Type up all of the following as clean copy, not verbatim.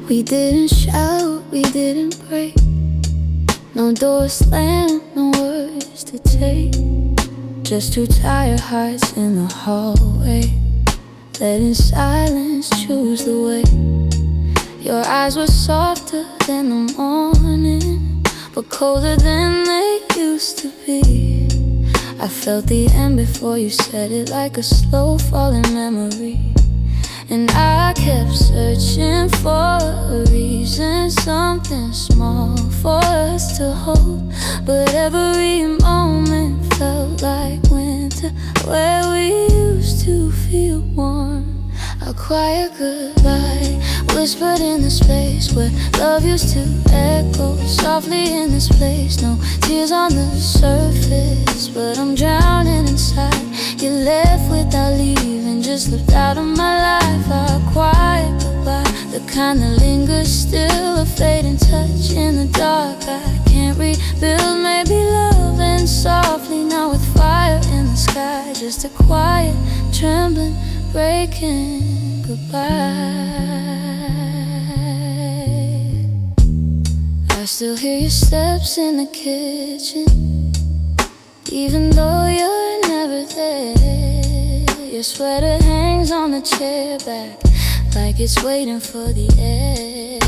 We didn't shout, we didn't break. No doors slammed, no words to take. Just two tired hearts in the hallway, letting silence choose the way. Your eyes were softer than the morning, but colder than they used to be. I felt the end before you said it, like a slow falling memory. And I kept searching for a reason, something small for us to hold. But every moment felt like winter, where we used to feel warm. A quiet goodbye whispered in the space where love used to echo softly in this place. No tears on the surface, but I'm drowning inside. You left without leaving, just slipped out of my life. A quiet goodbye, the kind that lingers still, a fading touch in the dark. I can't rebuild, maybe loving softly now with fire in the sky. Just a quiet, trembling, breaking goodbye. I still hear your steps in the kitchen, even though you're never there. Your sweater hangs on the chair back, like it's waiting for the air.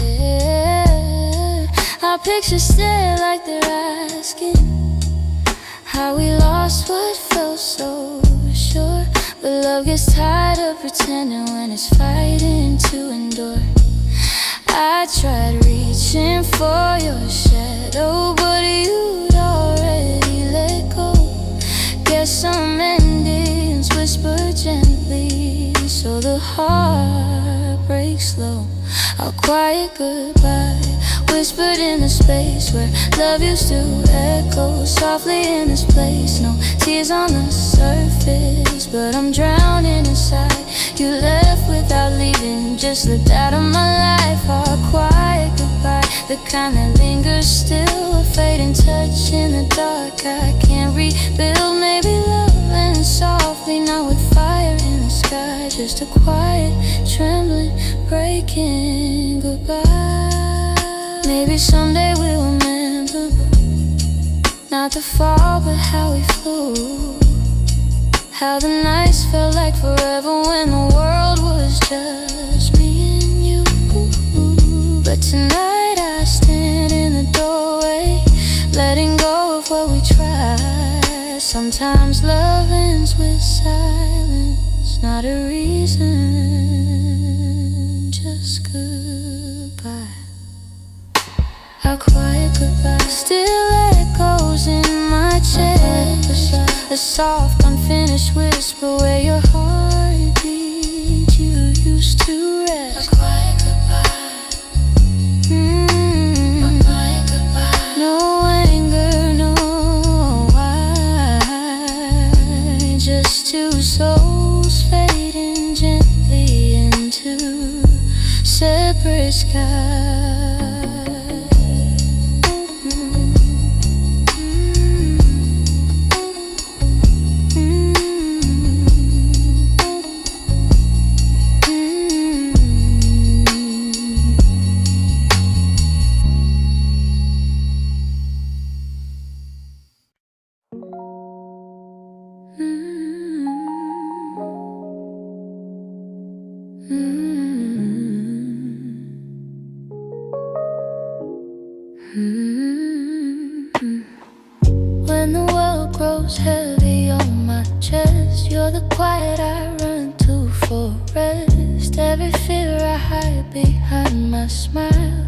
Our pictures stare like they're asking how we lost what felt so sure. But love gets tired of pretending when it's fighting to endure. I tried reaching for your shadow, but you'd already let go. Guess some endings whisper gently, so the heart breaks slow. A quiet goodbye whispered in the space where love used to echo softly in this place. No tears on the surface, but I'm drowning inside. You left without leaving, just slipped out of my life. A quiet goodbye, the kind that lingers still, a fading touch in the dark. I can't rebuild, maybe loving softly now with fire in the sky. Just a quiet, trembling, breaking goodbye. Maybe someday we'll remember, not the fall, but how we flew. How the nights felt like forever when the world was just me and you. But tonight I stand in the doorway, letting go of what we tried. Sometimes love ends with silence, not a reason, just goodbye. A quiet goodbye still echoes in my chest, a soft unfinished whisper where your heart beat you used to rest. A quiet goodbye, a quiet goodbye. No anger, no why, just two souls fading gently into separate skies. When the world grows heavy on my chest, you're the quiet I run to for rest. Every fear I hide behind my smile,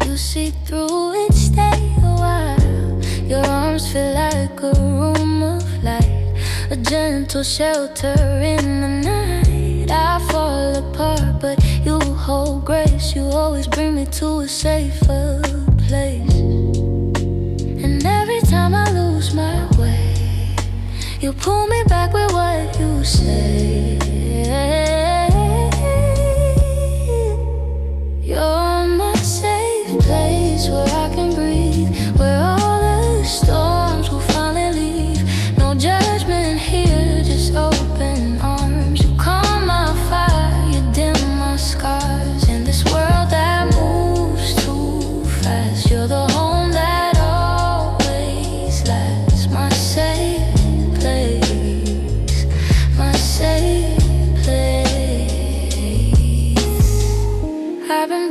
you see through and stay a while. Your arms feel like a room of light, a gentle shelter in the night. I fall apart, but you hold grace. You always bring me to a safer place. And every time I lose my way, you pull me back with what you say. You're my safe place where I can breathe, where all the storms will finally leave. No judgment here, just open arms. You calm my fire, you dim my scars. In this world that moves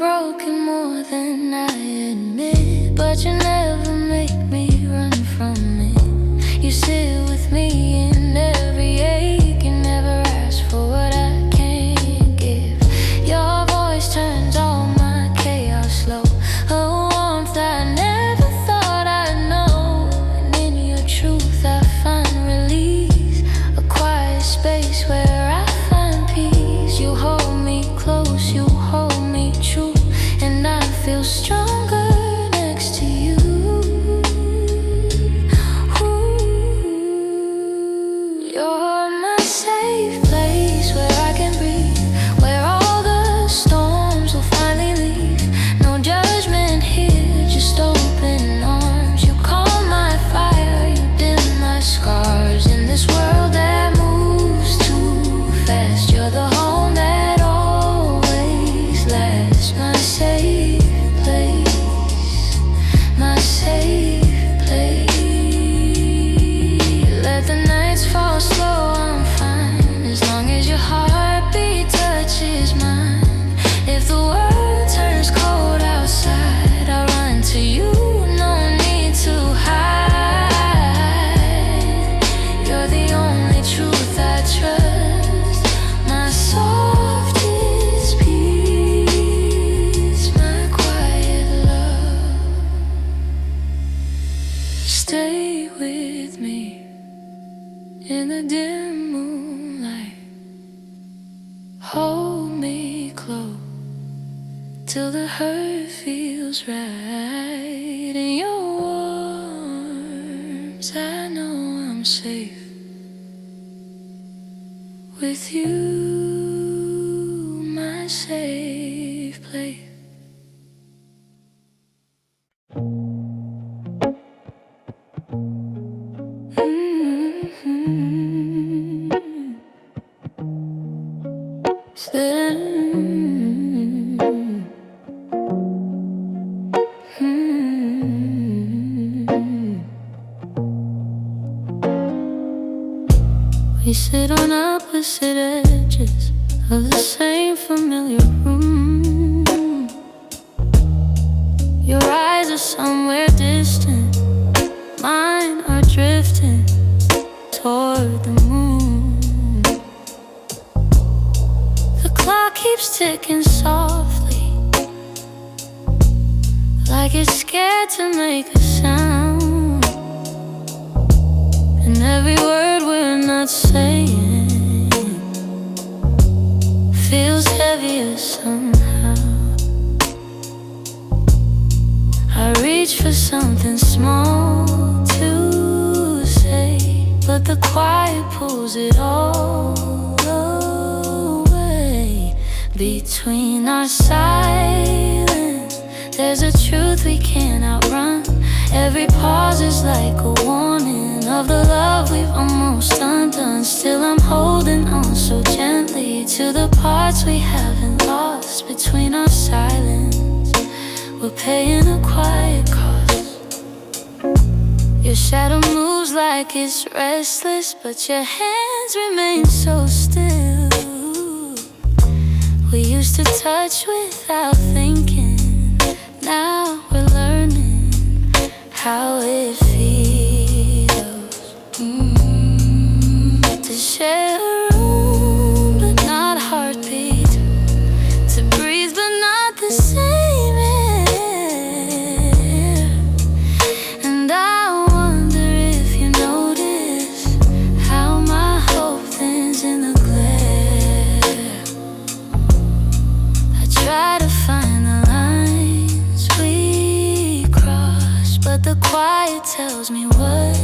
broken more than I admit, but you never make me run from it. You sit with me in every ache, you never ask for what I can't give. Your voice turns all my chaos slow, a warmth I never thought I'd know. And in your truth I find release, a quiet space where I find peace. You hold me close, you hold me true, and I feel stronger next to you. Ooh, you're my safe place where I can breathe, where all the storms will finally leave. No judgment here, just open arms. You calm my fire, you dim my scars. In this world that moves too fast, you're the home that always lasts. My safe place, my safe place. Let the nights fall slow, I'm fine, as long as your heartbeat touches mine. If the world turns cold outside, I'll run to you, no need to hide. You're the only truth I trust, my softest peace, my quiet love. Stay with me in the dim moonlight, hold me close till the hurt feels right. In your arms I know I'm safe with you, my safe place. We sit on opposite edges of the same familiar room. Your eyes are somewhere distant, mine are drifting toward the moon. The clock keeps ticking softly, like it's scared to make a sound. And every word we're not saying feels heavier somehow. I reach for something small to say, but the quiet pulls it all away. Between our silence, there's a truth we can't outrun. Every pause is like a warning of the love we've almost undone. Still I'm holding on so gently to the parts we haven't lost. Between our silence, we're paying a quiet cost. Your shadow moves like it's restless, but your hands remain so still. We used to touch without thinking, now we're learning how it feels to share a room but not a heartbeat, to breathe but not the same air. And I wonder if you notice how my hope thins in the glare. I try to find the lines we cross, but the quiet tells me what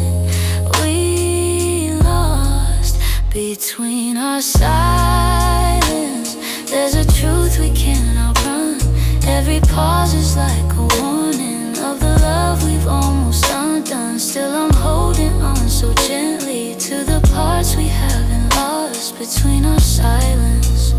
we lost. Between our silence, there's a truth we can't outrun. Every pause is like a warning of the love we've almost undone. Still I'm holding on so gently to the parts we haven't lost. Between our silence,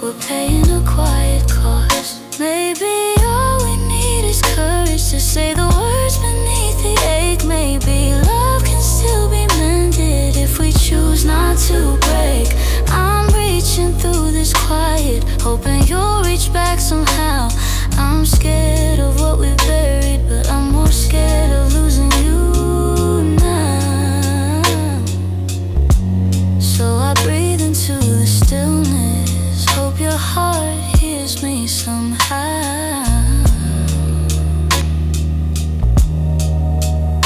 we're paying a quiet cost. Maybe all we need is courage to say the words beneath the ache. Maybe love can still be mended if we choose not to break. I'm reaching through this quiet, hoping you'll reach back somehow. I'm scared of what we buried, but I'm more scared of losing you now. So I breathe into the stillness, hope your heart hears me somehow.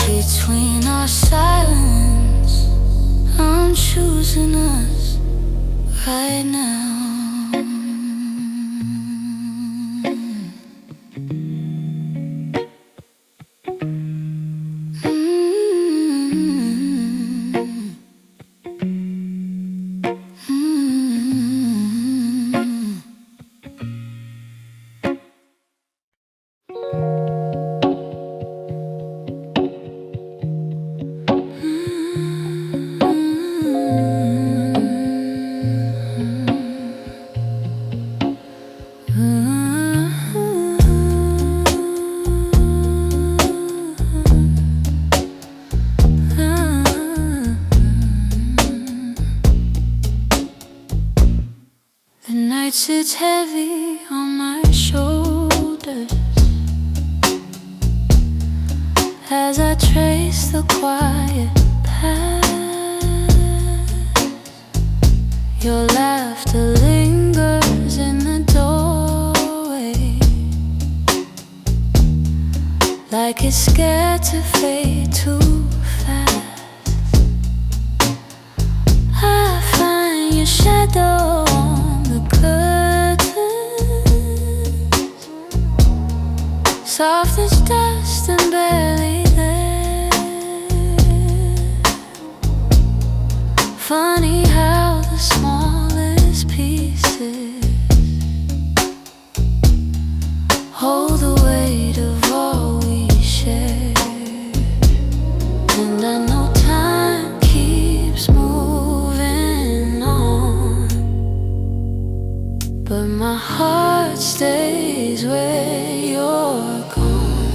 Between our silence, I'm choosing us right now. The night sits heavy on my shoulders as I trace the quiet path. Your laughter lingers in the doorway, like it's scared to fade too fast. I find your shadow on the curtains, soft as dust and barely there. Funny how the smallest pieces hold the weight of all we share. And I know time keeps moving on, but my heart stays where you're gone.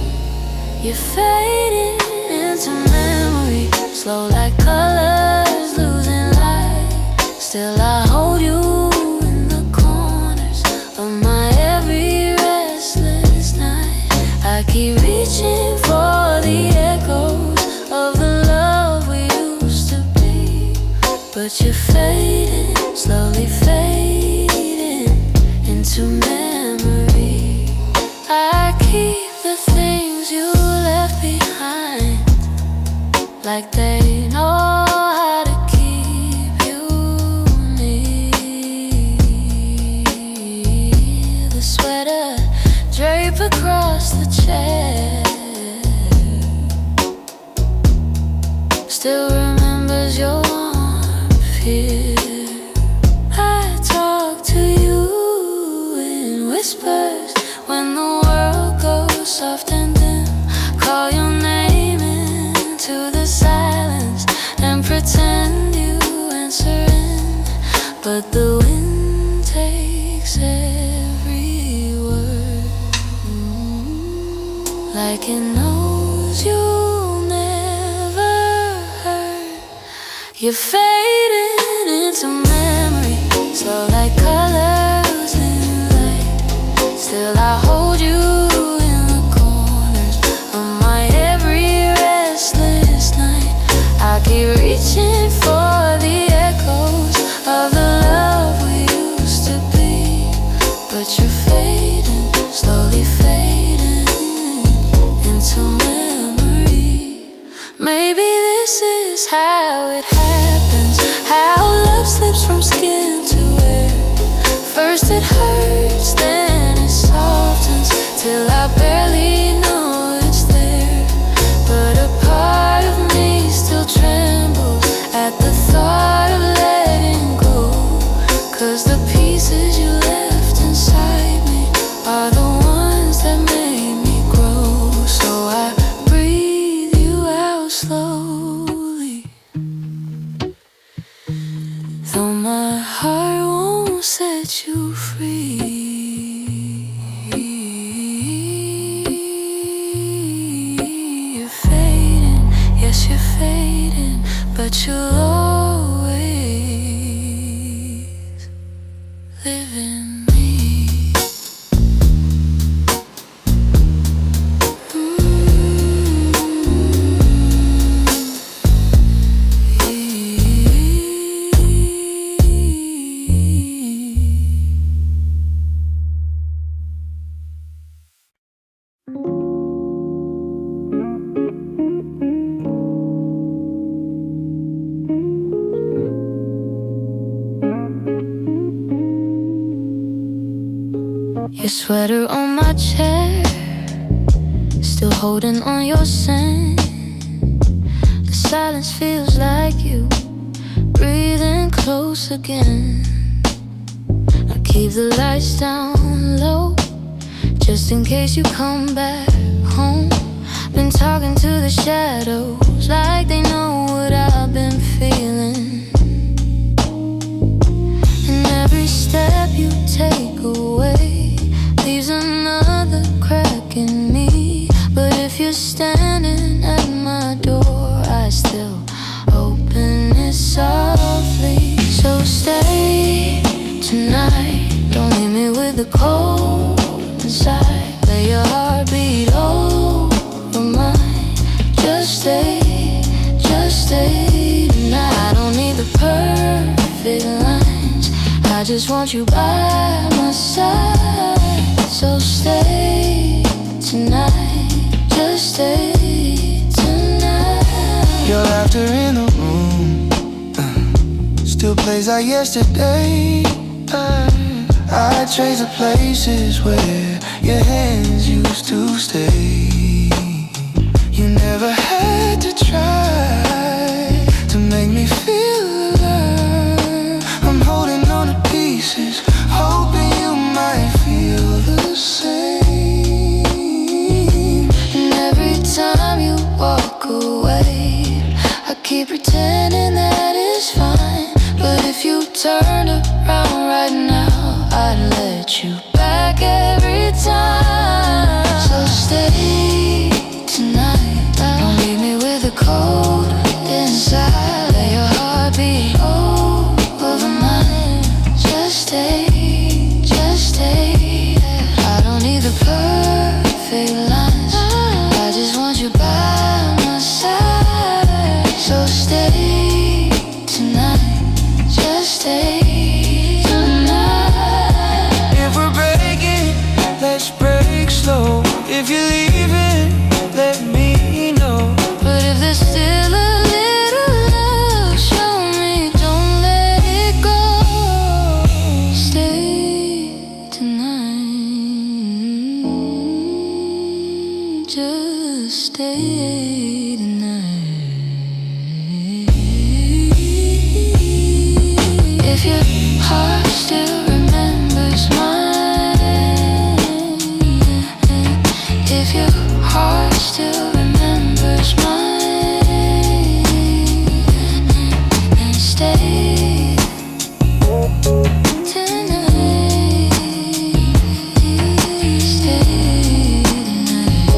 You're fading into memory, slow like colors losing light. Still I hold you in the corners of my every restless night. I keep reaching for the echoes of the love we used to be, but you're fading, slowly fading into memory. I keep the things you left behind, like they know how to keep you near. The sweater drape across the chair still remembers your warmth here. I talk to you in whispers when the world goes soft and dim. Call your name into the silence and pretend you answer in, but the wind takes every word, like it knows you'll never hurt. You're fading into memory, slow like colors in light. Still I hold you in the corners of my every restless night. I keep reaching for the echoes of the love we used to be, but you're fading, slowly fading into memory. Maybe this is how it happens, how love slips from skin to air. First it hurts, then it softens, till I barely know it's there. But a part of me still trembles at the thought of letting go, 'cause the pieces you left inside me are the ones that made me grow. So I breathe you out slowly, though my heart won't set you free. Sweater on my chair, still holding on your scent. The silence feels like you breathing close again. I keep the lights down low, just in case you come back home. Been talking to the shadows like they know what I've been feeling. And every step you take away leaves another crack in me. But if you're standing at my door, I still open it softly. So stay tonight, don't leave me with the cold inside. Let your heart beat over mine. Just stay tonight. I don't need the perfect lines, I just want you by my side. So stay tonight, just stay tonight. Your laughter in the room still plays like yesterday. I trace the places where your hands used to stay. You never had to try to make me feel alive. I'm holding on to pieces, hoping you might feel the same. And every time you walk away, I keep pretending that it's fine. But if you turned around right now, I'd let you back every time. So stay tonight, don't leave me with a cold inside. Let your heart beat over mine. Just stay. I don't need the perfect lines, I just want you by my side. So stay tonight, just stay tonight. If we're breaking, let's break slow. If you're leaving, let me know. But if there's still a little love, show me, don't let it go. Stay tonight, just stay tonight. If your heart still remembers mine, if your heart still remembers mine, then stay tonight, stay tonight.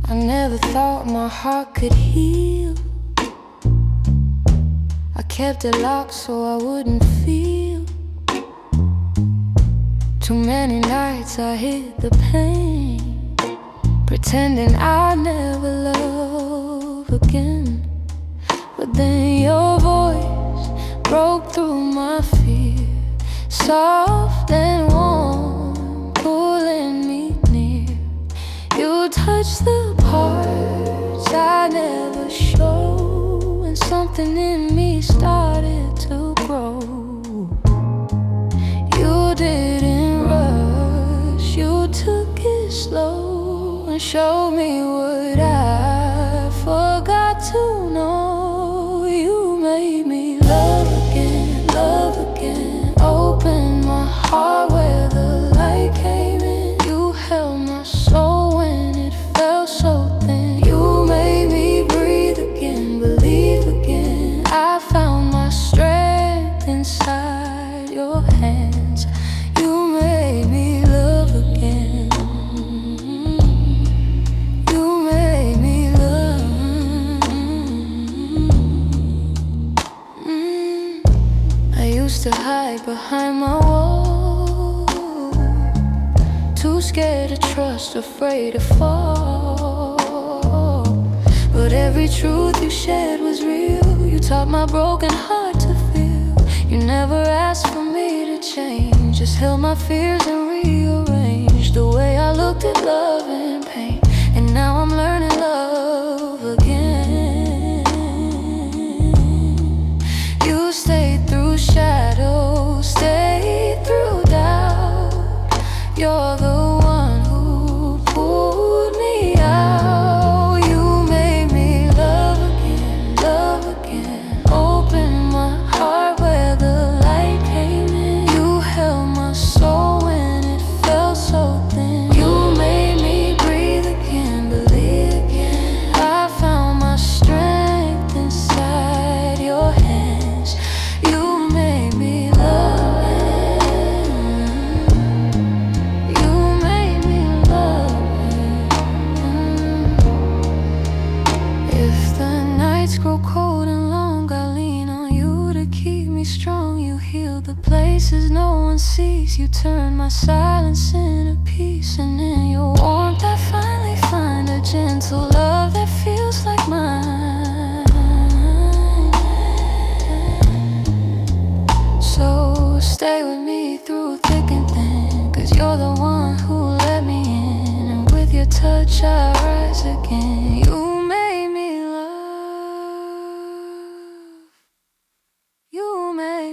I never thought my heart could heal. I kept it locked so I wouldn't feel. Too many nights I hid the pain, pretending I'd never love again. But then your voice broke through my fear, soft and warm, pulling me near. You touched the parts I never show, and something in me started to grow. You didn't rush, you took it slow, and showed me what I forgot to know. You made me love again, open my heart where the light came in. You held my soul when it felt so thin. You made me breathe again, believe again. I found my strength inside your hands. You made me love again. You made me love. I used to hide behind my wall, too scared to trust, afraid to fall. every truth you shared was real. You taught my broken heart to feel. You never asked for me to change, just held my fears and rearranged the way I looked at love and pain. And now I'm learning love again. You stayed through shadows, stayed through doubt. You're the one who pulled me out. You made me love again. Open my heart where the light came in. You held my soul when it felt so thin. You made me breathe again, believe again. I found my strength inside your hands. You made me love. Grow cold and long, I lean on you to keep me strong. You heal the places no one sees. You turn my silence into peace. And in your warmth I finally find a gentle love that feels like mine. So stay with me through thick and thin, 'cause you're the one who let me in. And with your touch I rise again. You made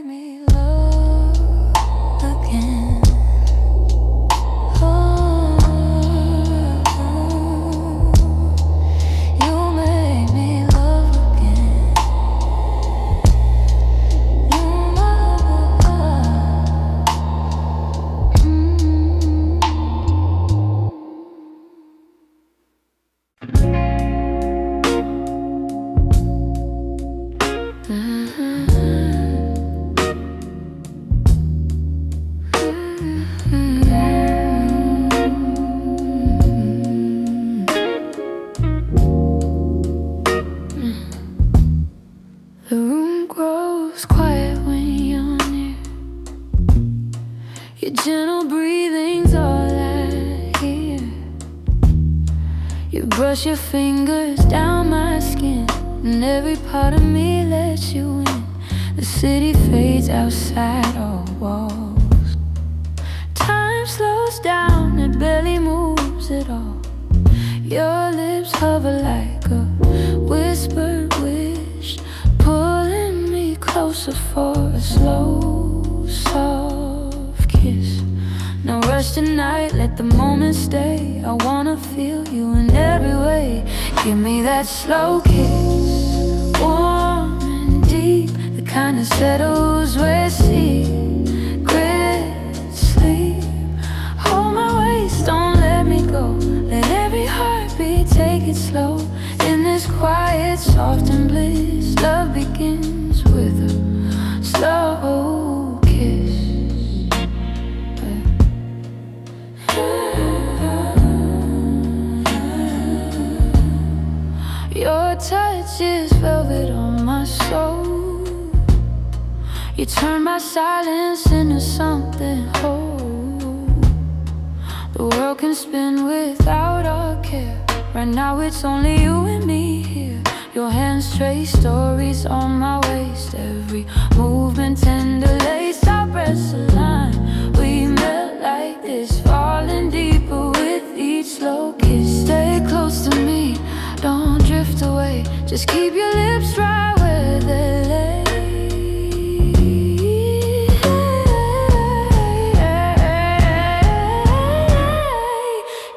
me love again. Oh, you made me love again. You The room grows quiet when you're near. Your gentle breathing's all I hear. You brush your fingers down my skin, and every part of me lets you in. The city fades outside our walls. Time slows down, it barely moves at all. Your lips hover like a whispered wish, pulling me closer for a slow, soft kiss. No rush tonight, let the moment stay. I wanna feel you in every way. Give me that slow kiss, warm and deep, the kind that settles where secrets sleep. Hold my waist, don't let me go. Let every heartbeat take it slow. In this quiet, soft and bliss, love begins with a slow kiss. Your touch is velvet on my soul. You turn my silence into something whole. The world can spin without our care. Right now it's only you and me here. Your hands trace stories on my waist. Every movement tender lace, our breaths align. We melt like this, falling deeper with each slow kiss. Stay close to me, don't drift away. Just keep your lips right where they lay.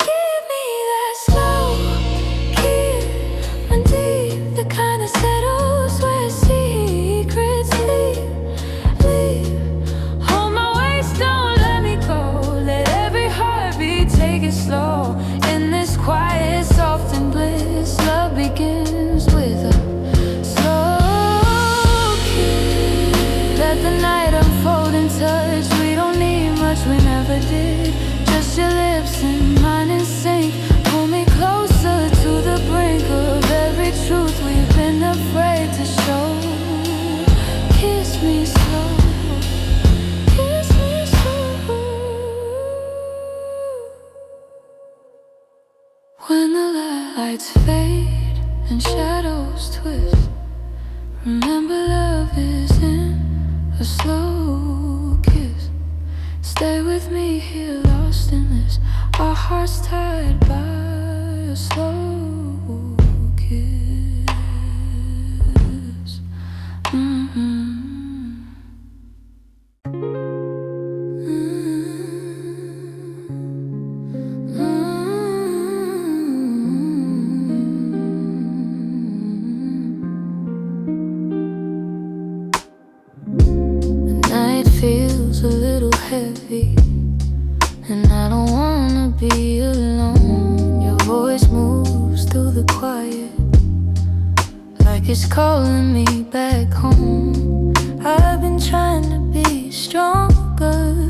Give me that slow kiss, and deep, the kind that settles where secrets leave. Hold my waist, don't let me go. Let every heartbeat take it slow. In this quiet, soft and bliss, love begins with a slow kiss. Let the night unfold in touch. We don't need much, we never did. Just your lips and mine in sync. Pull me closer to the brink of every truth we've been afraid to show. Kiss me slow, kiss me slow. When the lights fade and shadows twist. Remember, love is in a slow kiss. Stay with me here, lost in this. Our hearts tied by a slow kiss. The night feels a little heavy, and I don't wanna be alone. Your voice moves through the quiet, like it's calling me back home. I've been trying to be stronger,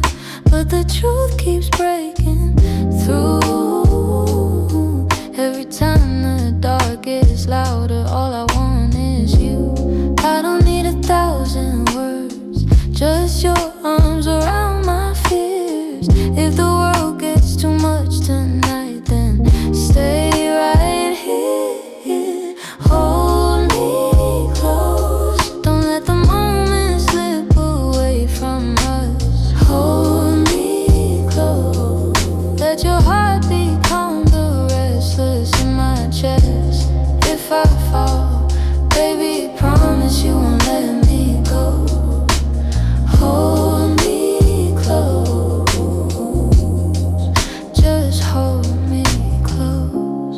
but the truth keeps breaking through. Every time the dark gets louder, all I want is you. I don't need 1,000 words, just your arms around my fears. If the world gets too much tonight, then stay right here. Hold me close, don't let the moment slip away from us. Hold me close, let your heart become the restless in my chest. If I fall, baby, promise you won't let me go. Hold me close, just hold me close.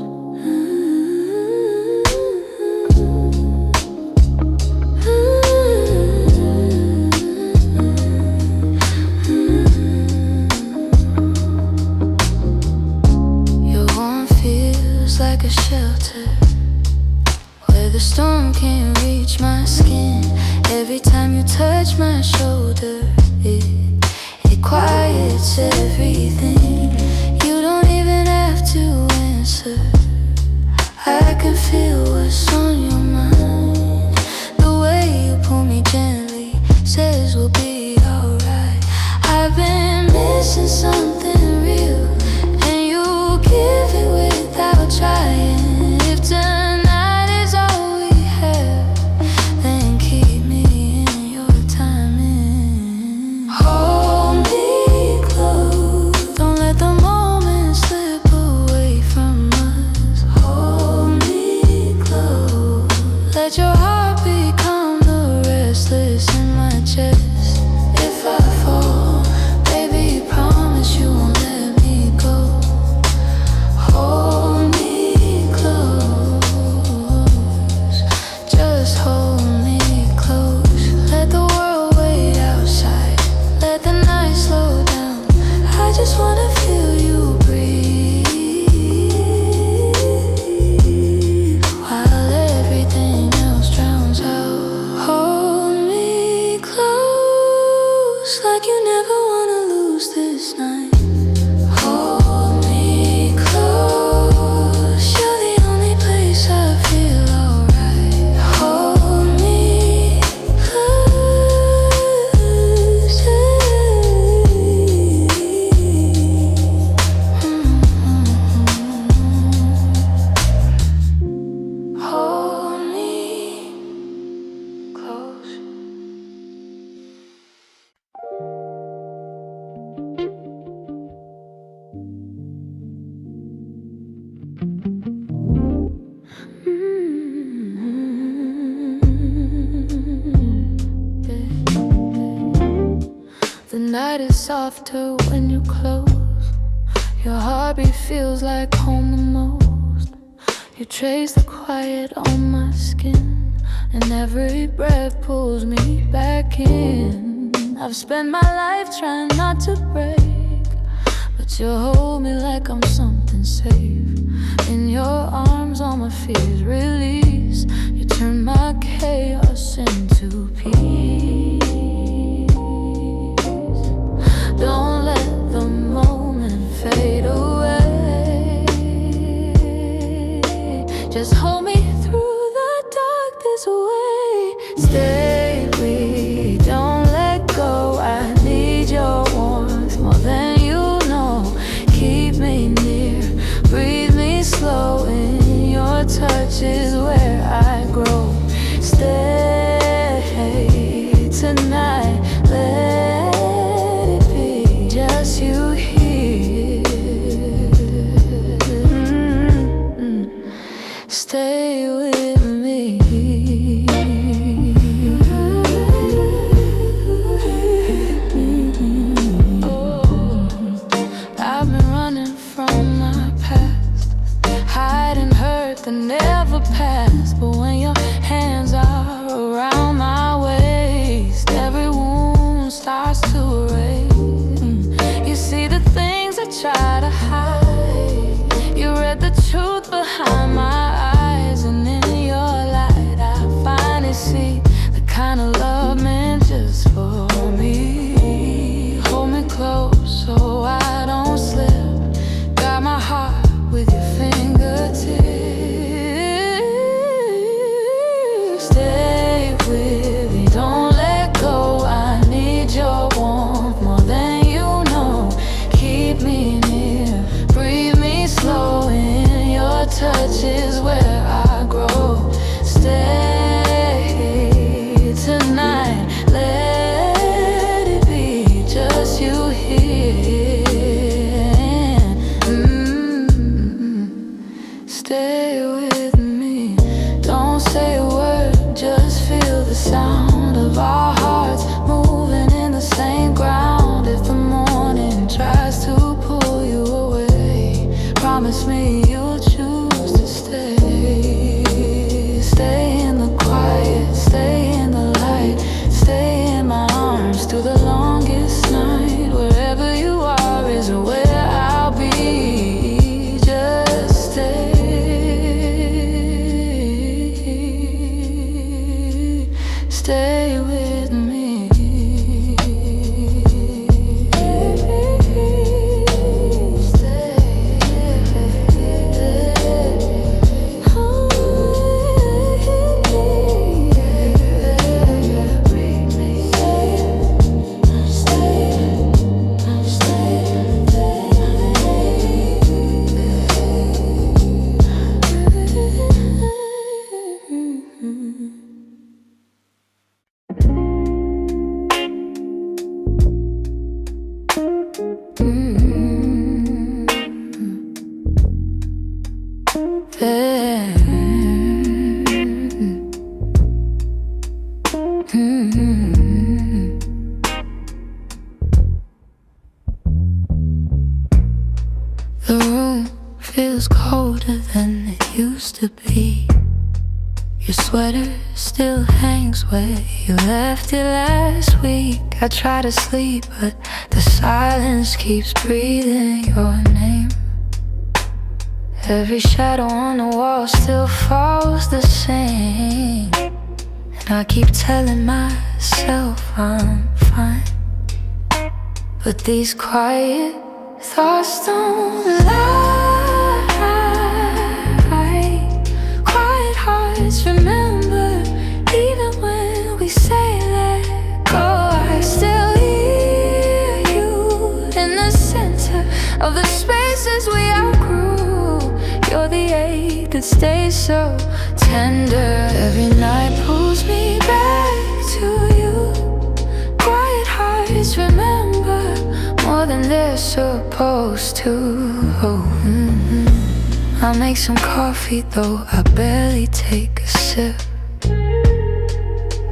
Your warmth feels like a shelter, where the storm can't reach my skin. Every time you touch my shoulder, it quiets everything. You don't even have to answer, I can feel what's on your mind. The way you pull me gently says we'll be alright. I've been missing something real, and you give it without trying. If tonight is all we have, then keep me in your timing. Hold me close, don't let the moment slip away from us. Hold me close, let your heart become the restless in my chest. If I fall, baby, promise you won't let me go. Hold me close, just hold me close. Let the world wait outside, let the night slow down. I just wanna feel you breathe, while everything else drowns out. Hold me close, like you never wanna lose this night. Hold me close, you're the only place I feel alright. Hold me close, hold me close. The night is softer when you close. Your heartbeat feels like home the most. You trace the quiet on my skin, and every breath pulls me back in. I've spent my life trying not to break, but you hold me like I'm something safe. In your arms all my fears release. You turn my chaos into peace. Don't let the moment fade away. Just hold me through the darkest way. Stay, we don't let go. I need your warmth more than you know. Keep me near, breathe me slow in. Your touch is where stay with me. I've been running from my past, hiding hurt that never passed. But when your hands are around my waist, every wound starts to erase. You see the things I try to hide, you read the truth behind my eyes, and in your light I finally see the kind of love meant just for me. Hold me close so I don't slip, guide my heart with your fingertips. Stay with me, don't let go. I need your warmth more than you know. Keep me near, breathe me slow. In your touch is where I grow. Stay tonight, let it be just you here. Stay with me, don't say a word, just feel the sound of our hearts moving in the same ground. If the morning tries to pull you away, promise me you'll choose to stay. Stay in the quiet, stay in the light, stay in my arms through the longest night. Wherever you are is where I'll be. Just stay. Stay with me. The room feels colder than it used to be. Your sweater still hangs where you left it last week. I try to sleep, but the silence keeps breathing your name. Every shadow on the wall still falls the same, and I keep telling myself I'm fine. But these quiet thoughts don't lie. Quiet hearts remember, even when we say let go. I still hear you in the center of the spaces we outgrew. You're the ache that stays so tender. Every night pulls me back to you. Quiet hearts remember more than they're supposed to. I'll make some coffee though I barely take a sip.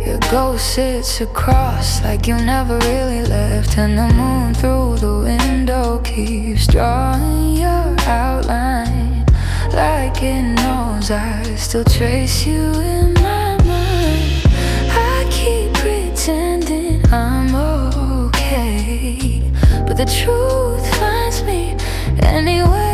Your ghost sits across like you never really left, and the moon through the window keeps drawing your outline like it knows I still trace you in my mind. I keep pretending I'm okay, but the truth finds me anyway.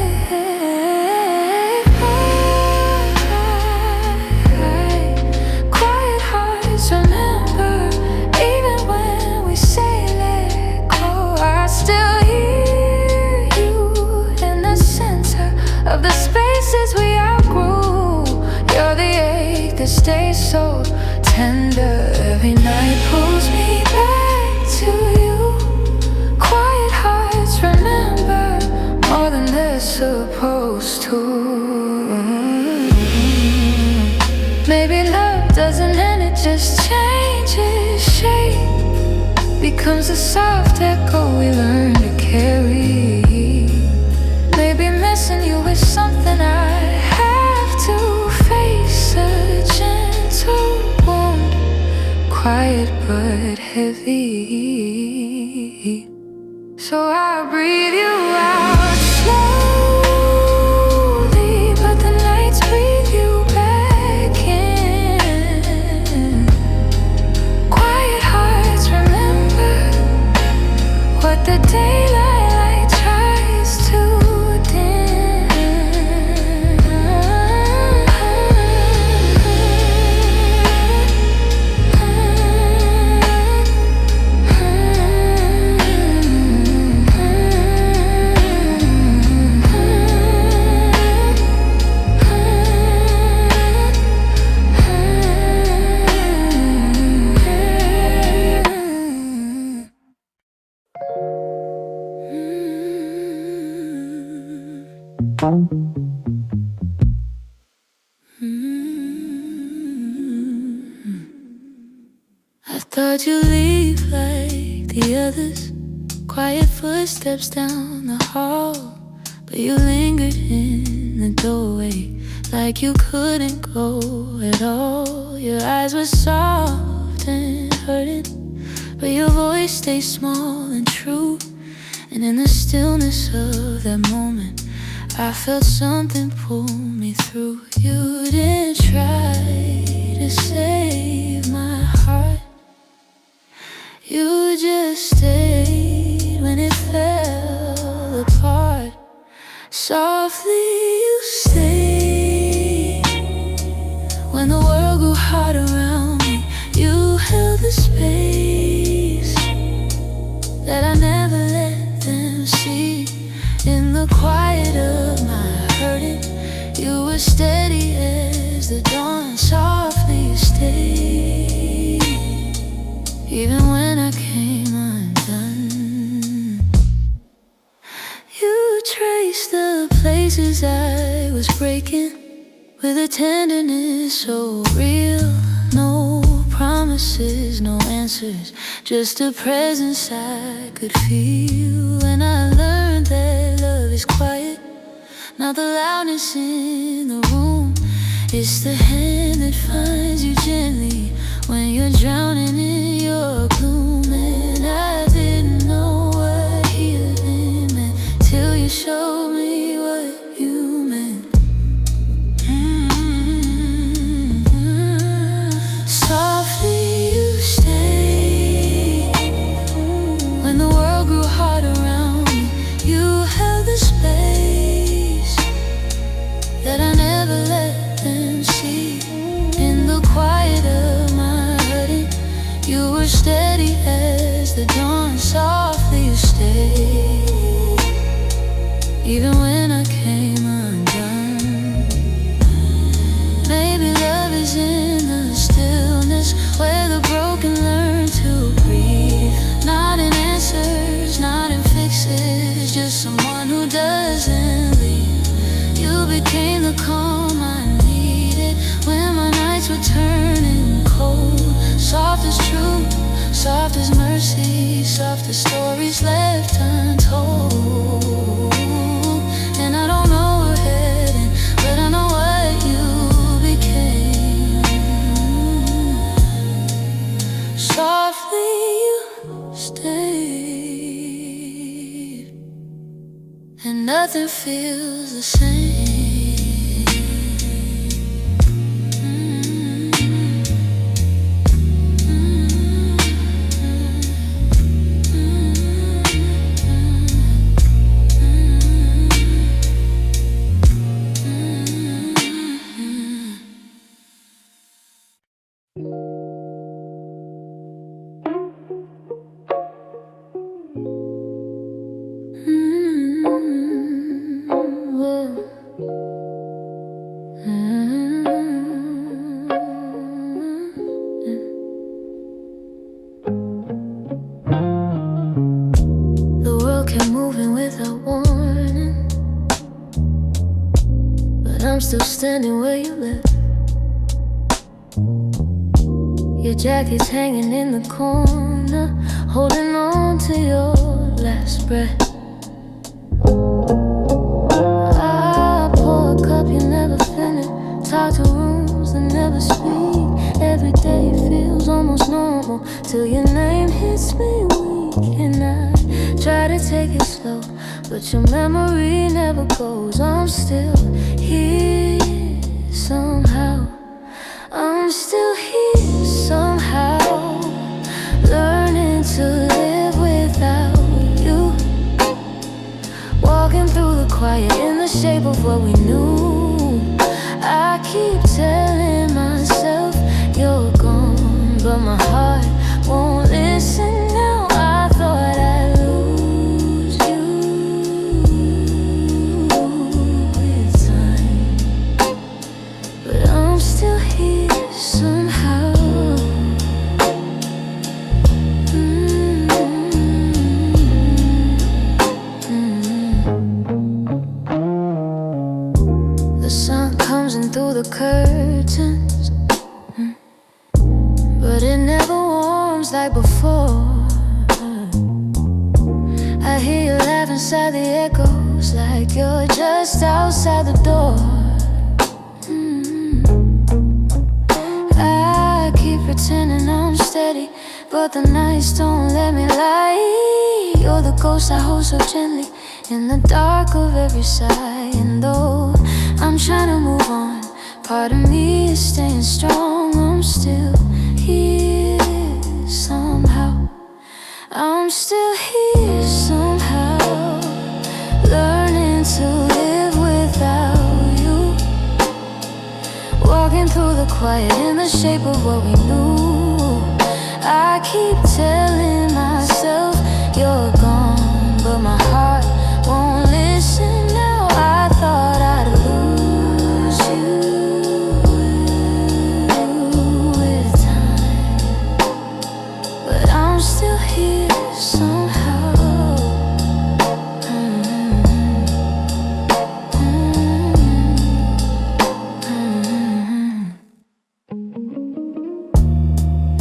Quiet hearts remember, even when we say let go. I still hear you in the center of the spaces we outgrew. You're the ache that stays so tender. Every night pulls me back to you. Quiet hearts remember more than they're supposed to. Maybe love doesn't end, it just changes shape, becomes a soft echo we learn to carry. Maybe missing you is something I have to quiet but heavy. So I breathe you out slowly, but the nights breathe you back in. Quiet hearts remember what the daylight tries to dim. I thought you'd leave like the others, quiet footsteps down the hall, but you lingered in the doorway like you couldn't go at all. Your eyes were soft and hurting, but your voice stayed small and true. And in the stillness of that moment, I felt something pull me through. You didn't try to save my heart, you just stayed when it fell apart. Softly you stayed when the world grew hard around me. You held the space that I never let them see. In the quiet of my hurting, you were steady as the dawn. Softly you stayed, even when I came undone. You traced the places I was breaking with a tenderness so real. No promises, no answers, just a presence I could feel. And I learned that love is quiet, not the loudness in the room. It's the hand that finds you gently when you're drowning in your gloom. And I didn't know what healing meant till you showed me what you meant. Softly you stayed when the world grew hard around me. You held the space that I never let them see. In the quiet of my hurting, you were steady as the dawn. Softly you stayed, even when I came undone. Maybe love is in the stillness where the broken learn to breathe. Not in answers, not in fixes, just someone who doesn't leave. You became the calm I needed when my nights were turning cold. Soft as truth, soft as mercy, soft as stories left untold. And I don't know where we're heading, but I know what you became. Softly you stayed, and nothing feels the same. The world kept moving without warning, but I'm still standing where you left. Your jacket's hanging in the corner, holding on to your last breath. I pour a cup you never finished, locked in rooms that never speak. Every day feels almost normal till your name hits me weak. And I try to take it slow, but your memory never goes. I'm still here somehow. I'm still here somehow, learning to live without you. Walking through the quiet in the shape of what we knew. I keep telling myself you're gone, but my heart won't listen now. I thought I'd lose you with time, but I'm still here somehow. The sun comes in through the curtains, but it never warms like before. I hear you laugh inside the echoes, like you're just outside the door. I keep pretending I'm steady, but the nights don't let me lie. You're the ghost I hold so gently in the dark of every sigh. And though I'm trying to move on, part of me is staying strong. I'm still here somehow. I'm still here somehow, learning to live without you. Walking through the quiet in the shape of what we knew. I keep telling myself you're gone, but my heart won't listen now. I thought I'd lose you with time, but I'm still here somehow.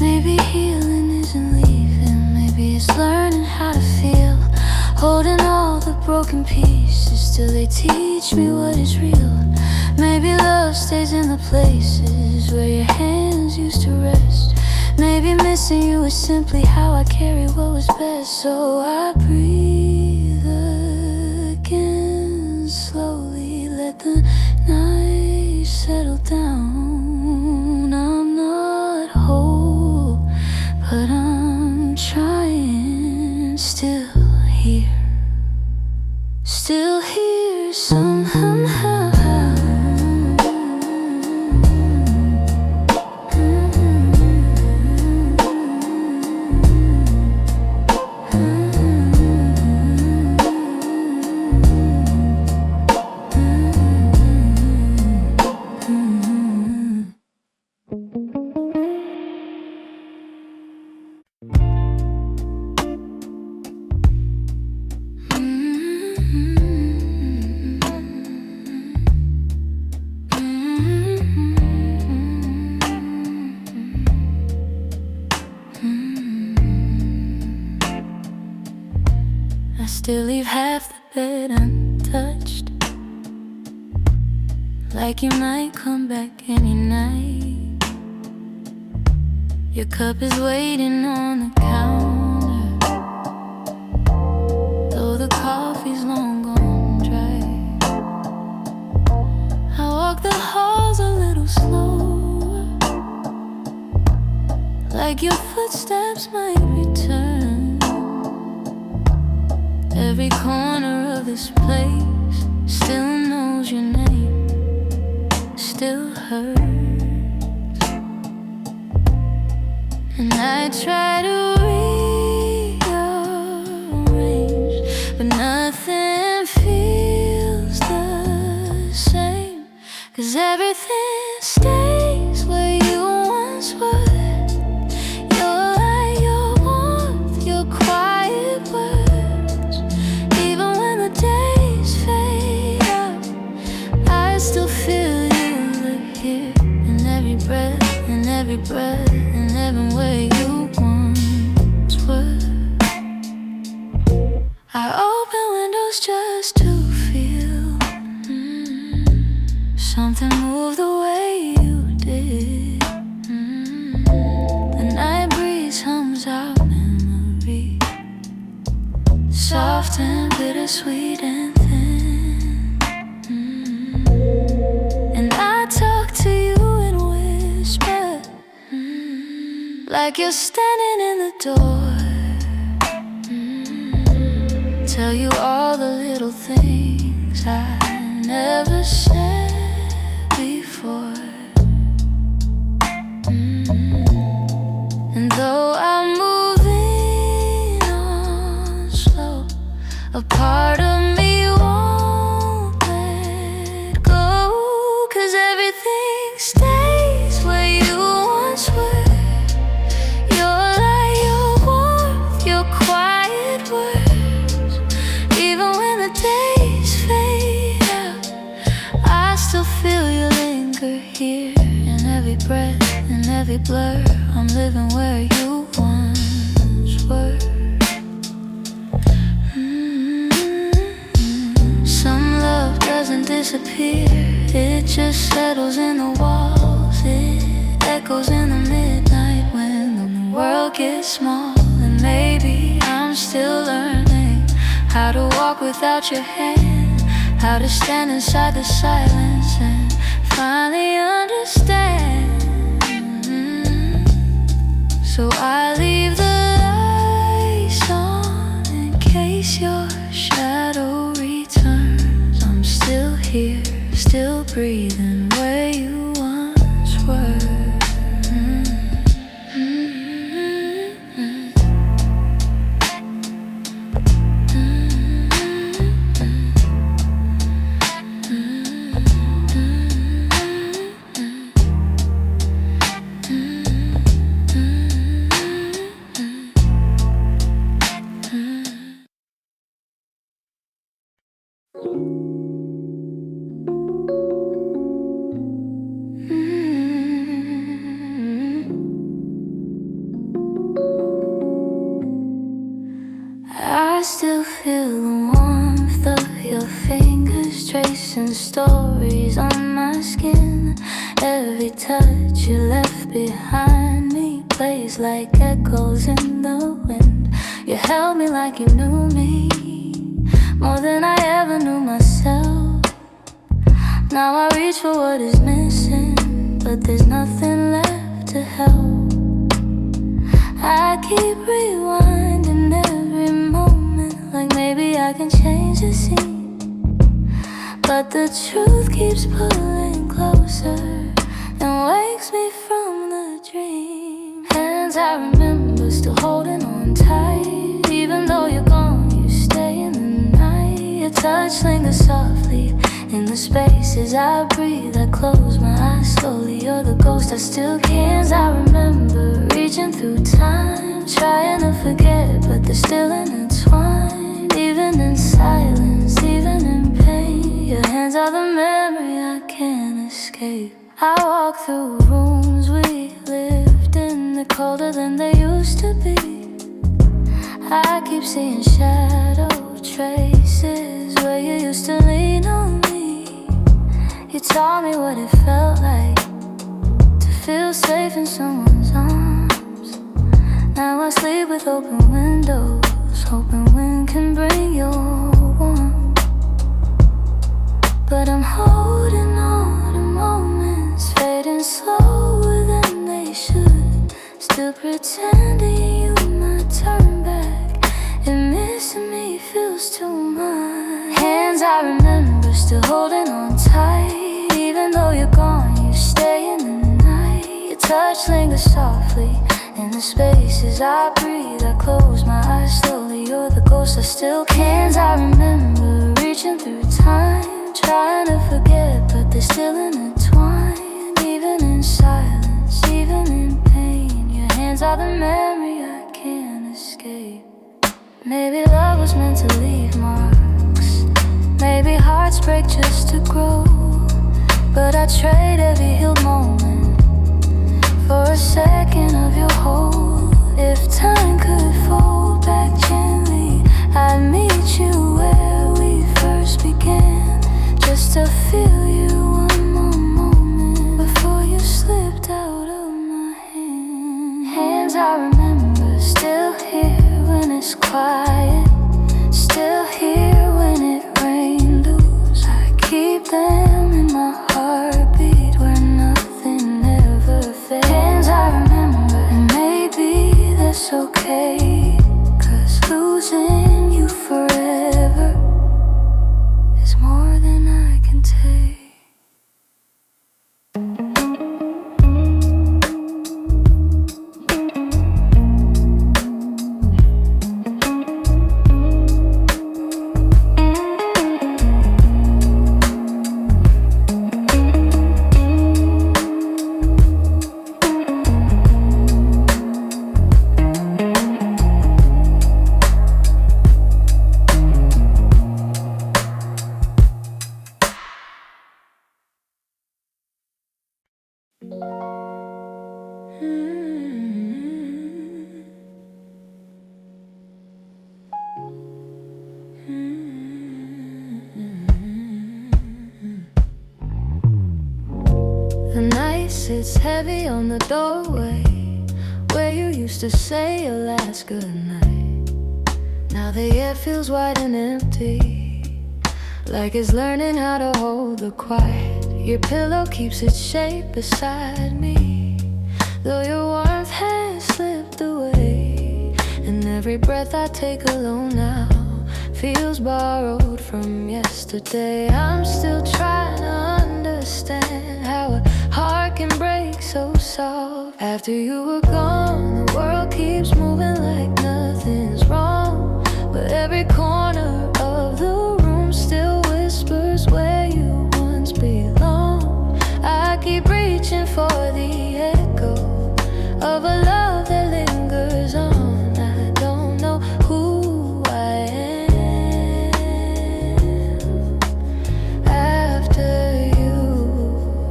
Maybe healing isn't leaving, maybe it's learning how to feel. Holding all the broken pieces till they teach me what is real. Maybe love stays in the places where your hands used to rest. Maybe missing you is simply how I carry what was best. So I breathe again slowly, let the night settle down. I'm not whole, but I'm trying. Still here somehow. I still leave half the bed untouched, like you might come back any night. Your cup is waiting on the counter, though the coffee's long gone dry. I walk the halls a little slower, like your footsteps might return. Every corner of this place still knows your name, still hurts. And I try to rearrange, but nothing feels the same. 'Cause everything stays where you once were. Your light, your warmth, your quiet words. Even when the days fade out, I still feel you look here. In every breath, in every breath, in every way you once were. I open windows just to feel something move the way like you're standing in the door. Tell you all the little things I never said before. And though I'm moving on slow, a part of me won't let go. 'Cause everything stays where you once were. Your light, your warmth, your quiet words. Even when the days fade out, I still feel you linger here. In every breath, in every blur, I'm living where you once were. Some love doesn't disappear, it just settles in the walls. It echoes in the midnight when the world gets small. And maybe I'm still learning how to walk without your hand, how to stand inside the silence and finally understand. So I leave the lights on in case your shadow returns. I'm still here, still breathing where you once were. I still feel the warmth of your fingers tracing stories on my skin. Every touch you left behind me plays like echoes in the wind. You held me like you knew me more than I ever knew myself. Now I reach for what is missing, but there's nothing left to help. I keep rewinding every moment, like maybe I can change the scene. But the truth keeps pulling closer and wakes me from the dream. Hands I remember still holding on tight. Even though you're gone, you stay in the night. Your touch lingers softly in the spaces I breathe. I close my eyes slowly, you're the ghost I still can't. I remember reaching through time, trying to forget, but they're still intertwined. Even in silence, even in pain, your hands are the memory I can't escape. I walk through rooms we lived in, they're colder than they used to be. I keep seeing shadow traces where you used to lean on me. You taught me what it felt like to feel safe in someone's arms. Now I sleep with open windows, hoping wind can bring your warmth. But I'm holding on to moments fading slower than they should. Still pretending you might turn back, and missing me feels too much. Hands I remember still holding on tight. Even though you're gone, you stay in the night. Your touch lingers softly in the spaces I breathe. I close my eyes slowly, you're the ghost I still can't. I remember reaching through time, trying to forget, but they're still intertwined. Even in silence, even in pain, your hands are the memory I can't escape. Maybe love was meant to leave marks, maybe hearts break just to grow. But I trade every healed moment for a second of your hold. If time could fold back gently, I'd meet you where we first began, just to feel you one more moment before you slipped out of my hand. Hands I remember still here when it's quiet, still here when it rained loose. I keep them in my heartbeat where nothing The night sits heavy on the doorway where you used to say your last goodnight. Now the air feels wide and empty, like it's learning how to hold the quiet. Your pillow keeps its shape beside me, though your warmth has slipped away. And every breath I take alone now feels borrowed from yesterday. I'm still trying to understand how a heart can break so soft. After you were gone, the world keeps moving like nothing's wrong, but every corner of the room still whispers where you once belonged. I keep reaching for the echo of a love that lingers on. I don't know who I am after you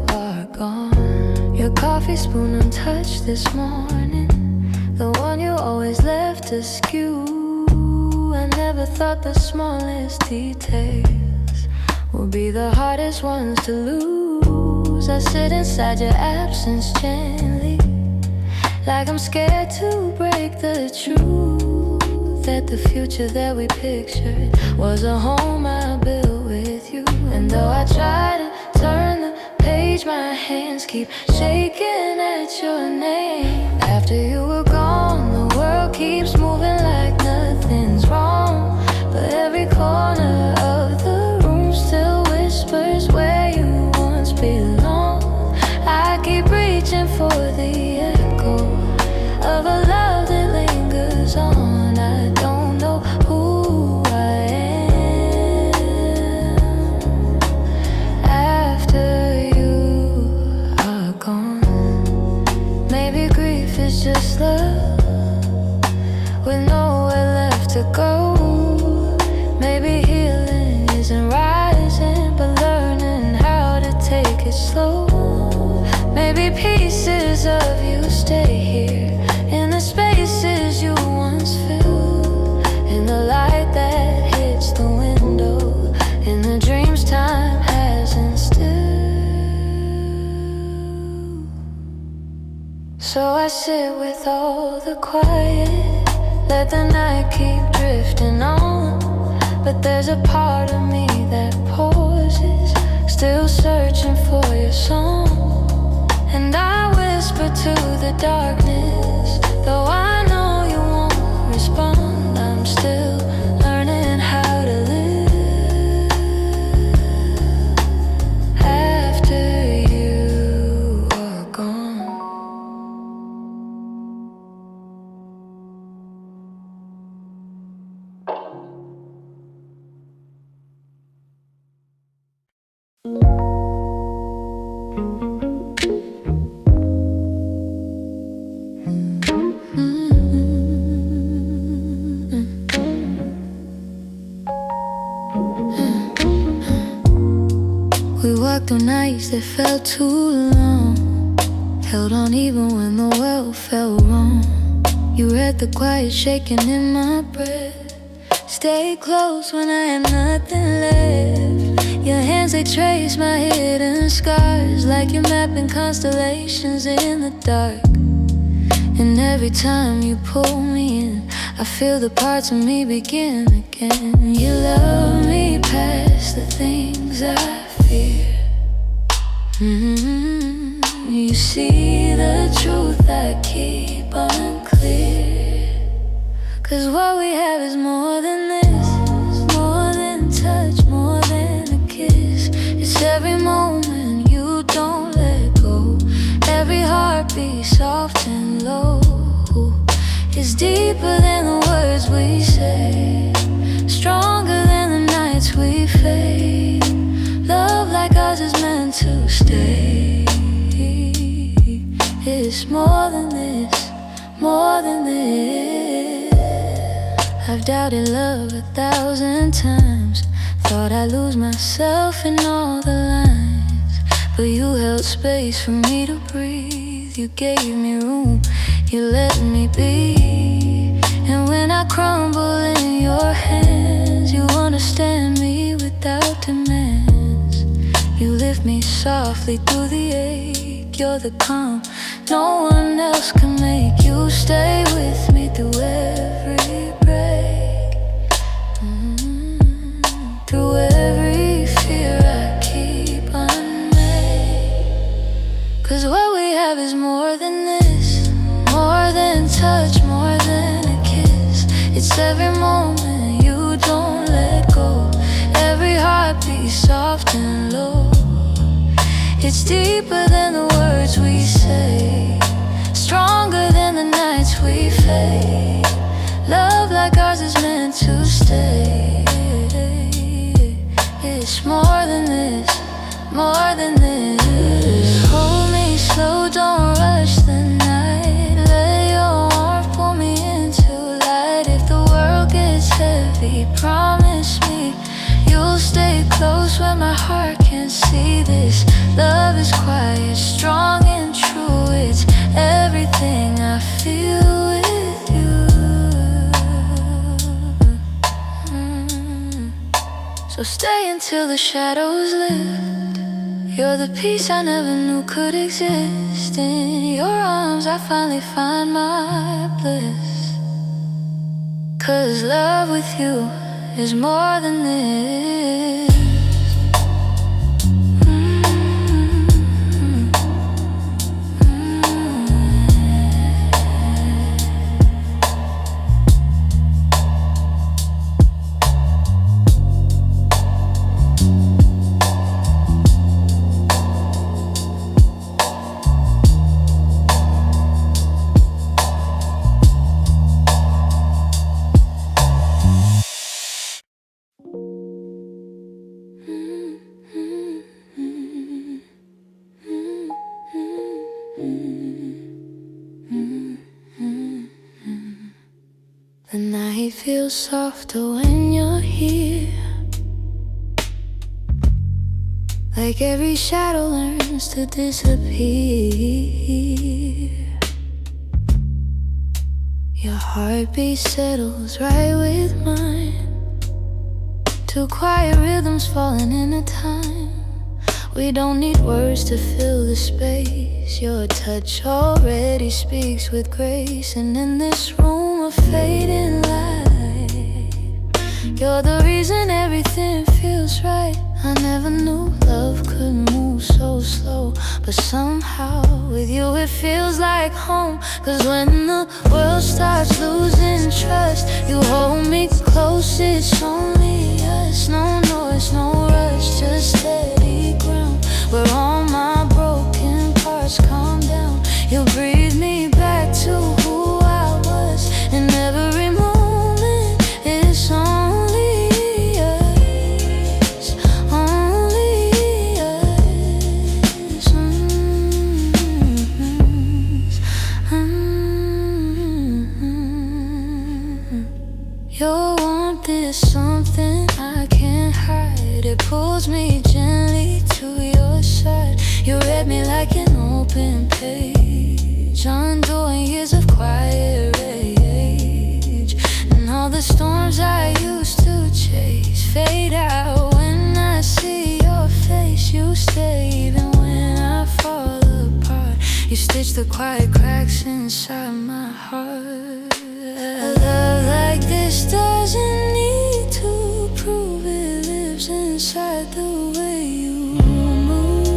are gone. Your coffee spoon untouched this morning, the one you always left askew. I never thought the smallest details would be the hardest ones to lose. I sit inside your absence gently, like I'm scared to break the truth that the future that we pictured was a home I built with you. And though I try to turn the page, my hands keep shaking at your name. After you were gone, the world keeps moving like nothing's wrong, but every corner of the room still whispers where you once belonged. I keep reaching for the echo of a love that lingers on. I don't know who I am after you are gone. Maybe grief is just love with nowhere left to go. Maybe healing isn't rising, but learning how to take it slow. Maybe pieces of you stay here in the spaces you once filled, in the light that hits the window, in the dreams time has instilled. So I sit with all the quiet, let the night keep drifting on. But there's a part of me that pauses, still searching for your song. And I whisper to the darkness, though I know you won't respond. I'm still learning how to live after you are gone. We walked through nights that felt too long, held on even when the world felt wrong. You read the quiet shaking in my breath, stayed close when I had nothing left. Your hands, they trace my hidden scars, like you're mapping constellations in the dark. And every time you pull me in, I feel the parts of me begin again. You love me past the things I fear. You see the truth I keep unclear. 'Cause what we have is more than this, more than touch, more than a kiss. It's every moment you don't let go, every heartbeat soft and low. It's deeper than the words we say, stronger than the nights we fade. Love like ours is meant to stay. It's more than this, more than this. I've doubted love 1,000 times, thought I'd lose myself in all the lines. but you held space for me to breathe. You gave me room, you let me be. And when I crumble in your hands, you understand me without demands. You lift me softly through the ache. You're the calm no one else can make. You stay with me through every break, through every fear I keep unmade. 'Cause what we have is more than this, more than touch, more than a kiss. It's every moment you don't let go, every heartbeat soft and low. It's deeper than the words we say, stronger than the nights we fade. Love like ours is meant to stay. It's more than this, more than this. Hold me slow, don't rush the night. Let your warmth pull me into light. If the world gets heavy, promise me you'll stay close when my heart can't see this. Love is quiet, strong and true. It's everything I feel with you. So stay until the shadows lift. You're the peace I never knew could exist. In your arms I finally find my bliss. 'Cause love with you is more than this. The night feels softer when you're here, like every shadow learns to disappear. Your heartbeat settles right with mine, two quiet rhythms falling into time. We don't need words to fill the space. Your touch already speaks with grace. And in this room of fading light, you're the reason everything feels right. I never knew love could move so slow, but somehow with you it feels like home. 'Cause when the world starts losing trust, you hold me close, it's only us. No noise, no rush, just steady ground where all my broken parts calm down. You breathe me back to who I was, and every moment it's only us, only us. Your warmth is something I can't hide. It pulls me gently to your side. You read me like an open page, undoing years of quiet rage. And all the storms I used to chase fade out when I see your face. You stay even when I fall apart. You stitch the quiet cracks inside my heart. A love like this doesn't need to prove it lives inside the way you move.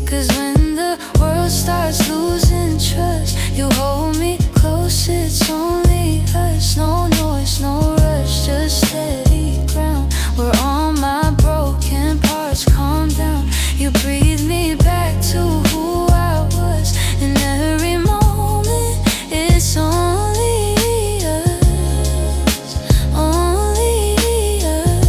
'Cause when the world starts losing trust, you hold me close, it's only us. No noise, no rush, just steady ground where all my broken parts calm down. You breathe me back to who I was, and every moment it's only us, only us.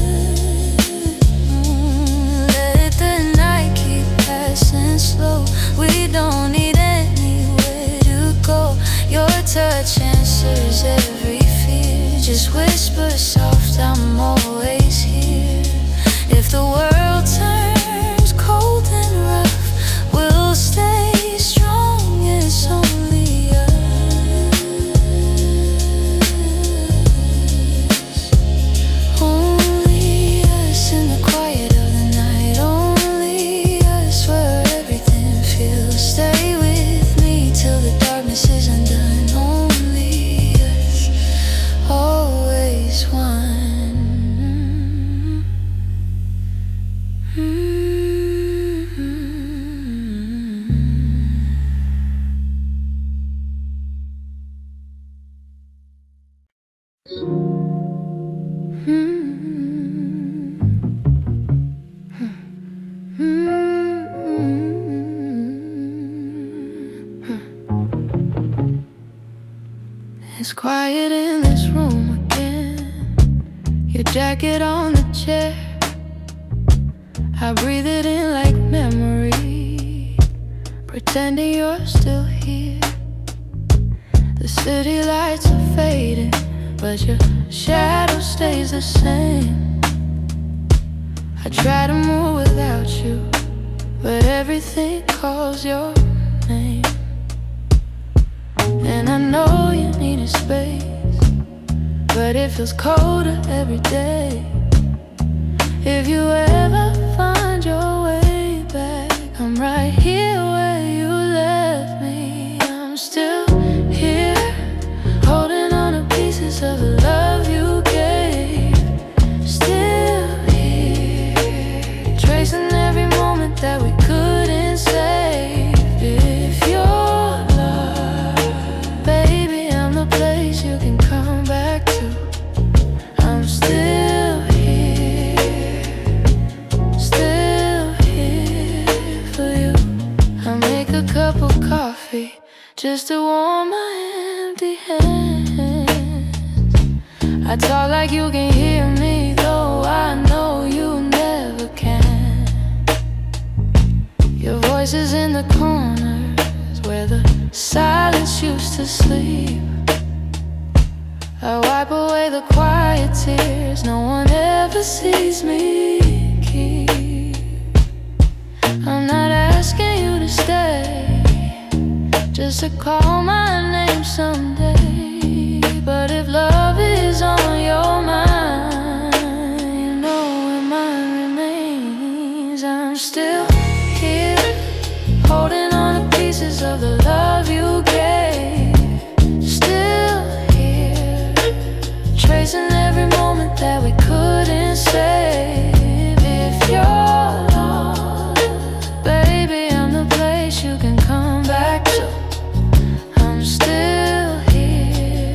Let the night keep passing slow. We don't need anywhere to go. Your touch answers every fear. Just whisper soft, I'm always here. It's quiet in this room again. Your jacket on the chair. I breathe it in like memory, pretending you're still here. The city lights are fading, but your shadow stays the same. I try to move without you, but everything calls your name. And I know you needed space, but it feels colder every day. If you ever find your way back, I'm right here where you left me. I'm still here, holding on to pieces of the love you gave. Still here, tracing every moment that we couldn't save. If you're lost, baby, I'm the place you can come back to. I'm still here, still here for you. I make a cup of coffee just to warm my empty hands. I talk like you can hear me, though I know you never can. Your voice is in the corners where the silence used to sleep. I wipe away the quiet tears no one ever sees me keep. I'm not asking you to stay, just to call my name someday. But if love is on your mind, you know where mine remains. I'm still here, holding on to pieces of the love you gave. Still here, tracing every moment that we couldn't save. If you're lost, baby, I'm the place you can come back to. I'm still here,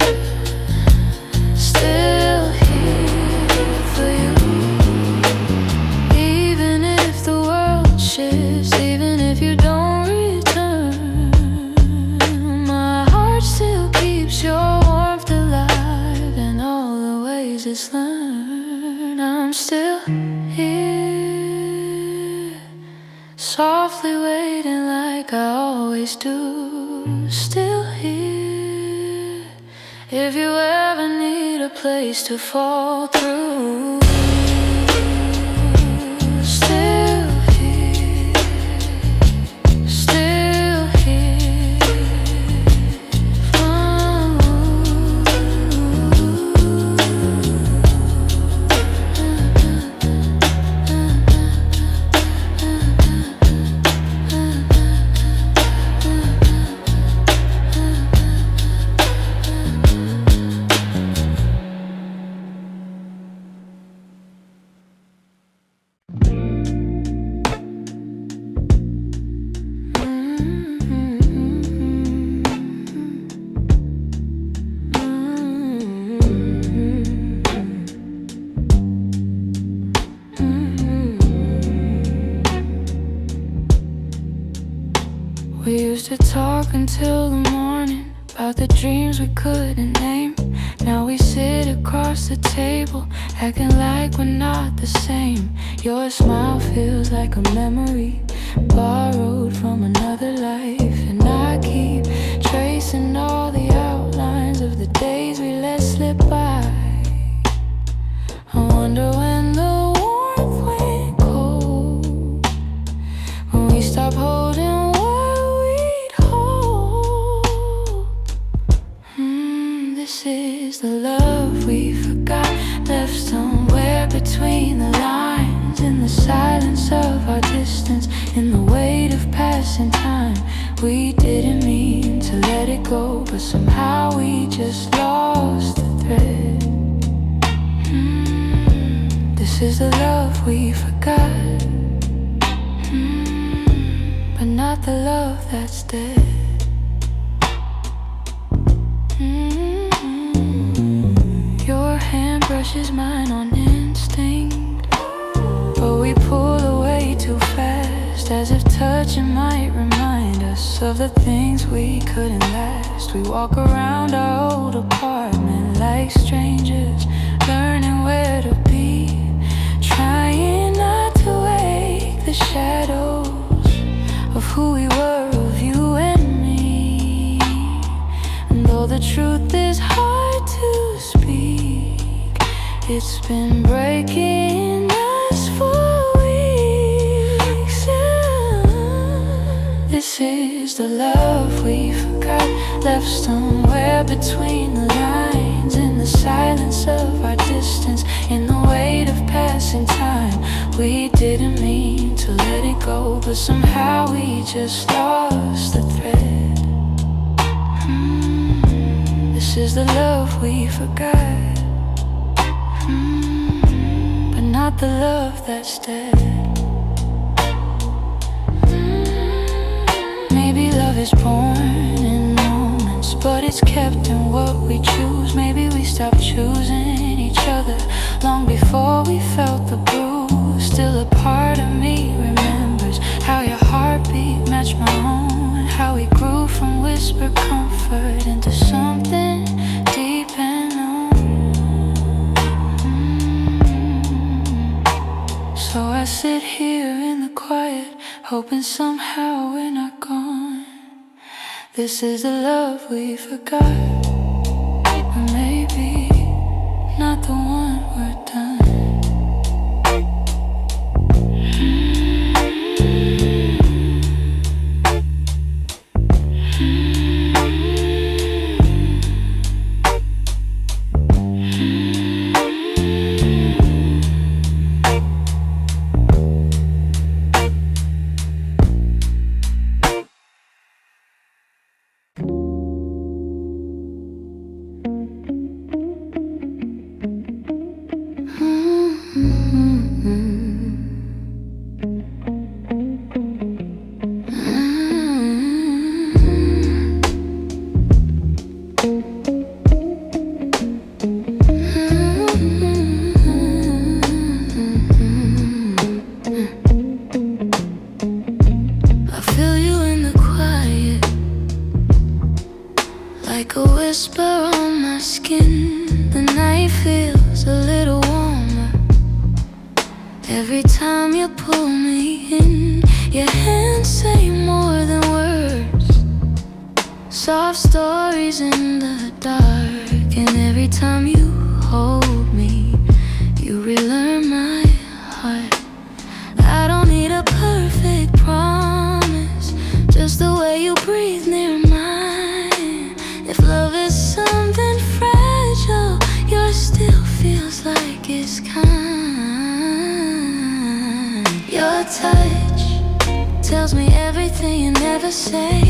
still here for you. Even if the world shifts, even if you don't return, my heart still keeps your warmth alive in all the ways it's learned. I'm still here, softly waiting like I always do. Still here, if you ever need a place to fall through. Still here, still here. We used to talk until the morning about the dreams we couldn't name. Now we sit across the table, acting like we're not the same. Your smile feels like a memory, borrowed from another life. And I keep tracing all the outlines of the days we let slip by. I wonder when the warmth went cold, when we stopped holding this is the love we forgot, left somewhere between the lines. In the silence of our distance, in the weight of passing time. We didn't mean to let it go, but somehow we just lost the thread. This is the love we forgot, but not the love that's dead. Your hand brushes mine on instinct, but we pull away too fast. just as if touching might remind us of the things we couldn't last. We walk around our old apartment like strangers, learning where to be, trying not to wake the shadows of who we were, of you and me. And though the truth is hard to speak, it's been breaking us for weeks. This is the love we forgot, left somewhere between the lines, in the silence of our distance, in the weight of passing time. We didn't mean to let it go, but somehow we just lost the thread. This is the love we forgot, but not the love that's dead. Maybe love is born in moments, but it's kept in what we choose. Maybe we stopped choosing each other long before we felt the bruise. Still a part of me remembers how your heartbeat matched my own, how we grew from whispered comfort into something deep and known. So I sit here in the quiet, hoping somehow we're not gone. This is the love we forgot, or maybe not the one we're done. Like a whisper on my skin, the night feels a little warmer every time you pull me in. Your hands say more than words, soft stories in the dark. And every time you hold me, you relearn my heart. I don't need a perfect promise, just the way you breathe near mine. If love is something fragile, yours still feels like it's kind. Your touch tells me everything you never say.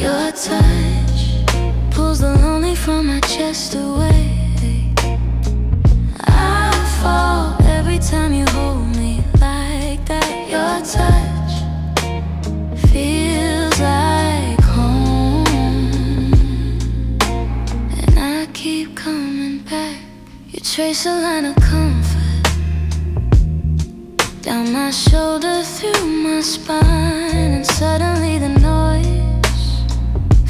Your touch pulls the lonely from my chest away. I fall every time you hold me like that. Your touch feels like home, and I keep coming back. You trace a line of comfort down my shoulder, through my spine, and suddenly the noise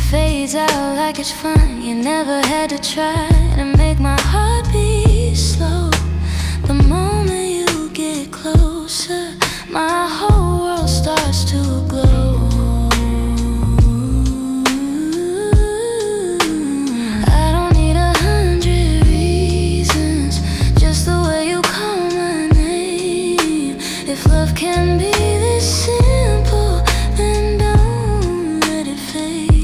fades out like it's fun. You never had to try to make my heart beat slow. The moment you get closer, my whole world starts to glow. I don't need 100 reasons, just the way you call my name. If love can be this simple, then don't let it fade.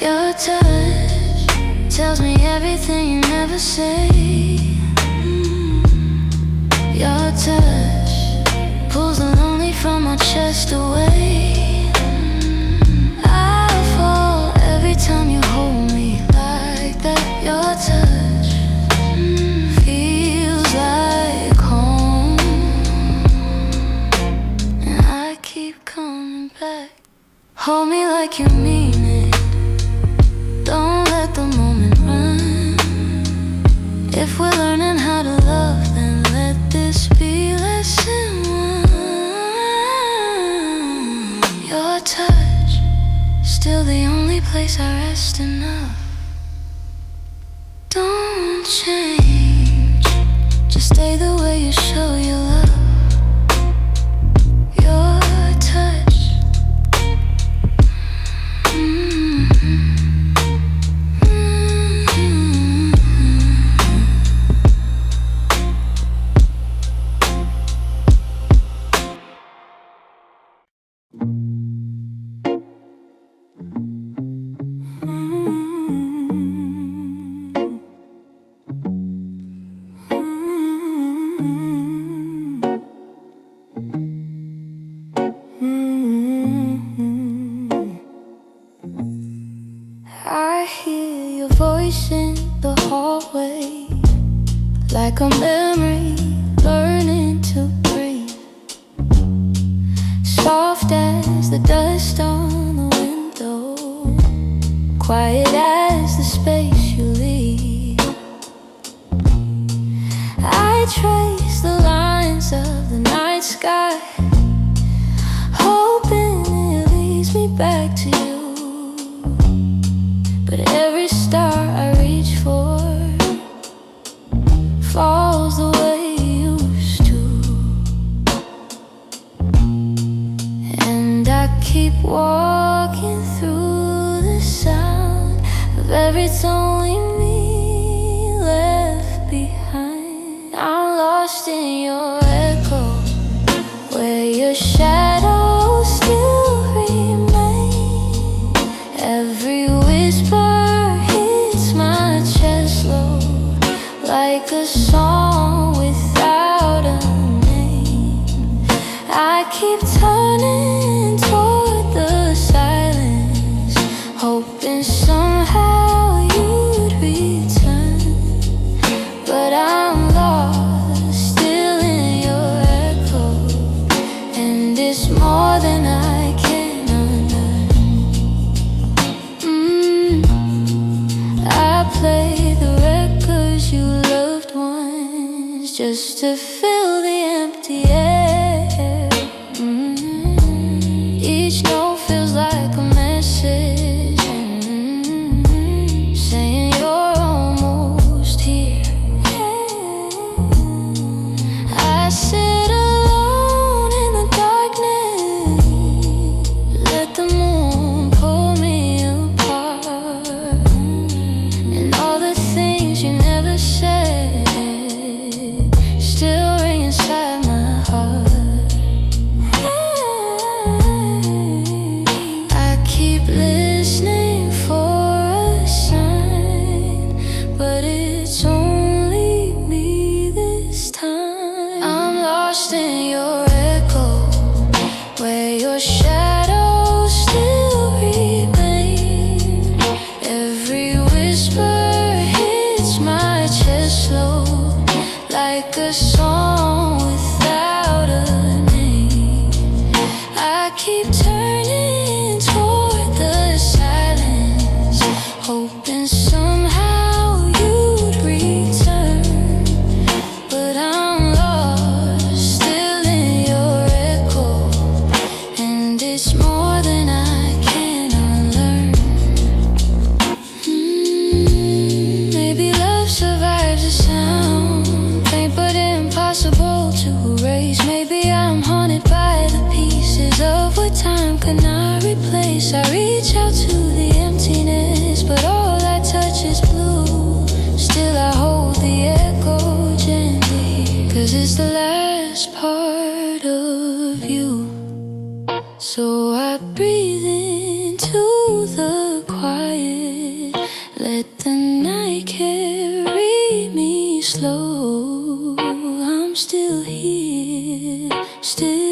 Your touch tells me everything you never say. Your touch pulls the lonely from my chest away. I fall every time you hold me like that. Your touch feels like home, and I keep coming back. Hold me like you mean it, don't let the moment run. If we're learning how to love, then let this still the only place I rest enough. Don't change, just stay the way you show your love. Your touch, I hear your voice in the hallway, like a memory learning to breathe. Soft as the dust on the window, quiet as the space you leave. I trace the lines of the night sky, hoping it leads me back to you. But every star I reach for falls the way it used to. And I keep walking through the sound of every only me left behind. I'm lost in your echo, where your shadows still remain. Every whisper hits my chest low, like a song without a name. I keep turning toward the silence, hoping somehow you'd return. But I'm lost, still in your echo, and it's more than I can unlearn. I play the records you loved once, just to fill the empty air. Each note feels like a message, saying you're almost here. I sit alone in the darkness, let the moon pull me apart, and all the things you never said still ring inside my heart. I keep listening for a sign, but it's only me this time. I'm lost in your echo, where your shadows still remain. Every whisper hits my chest slow, like a song without a name. I keep turning toward the silence, hoping somehow you'd return. But I'm lost, still in your echo, and it's more than I can unlearn. Maybe love survives the sound, faint but impossible to erase. Maybe I'm haunted by the pieces of what time could not replace. I reach out to the emptiness, but all I touch is blue. Still I hold the echo gently, 'cause it's the last part of you. So I breathe into the quiet, let the night carry me slow. I'm still here, still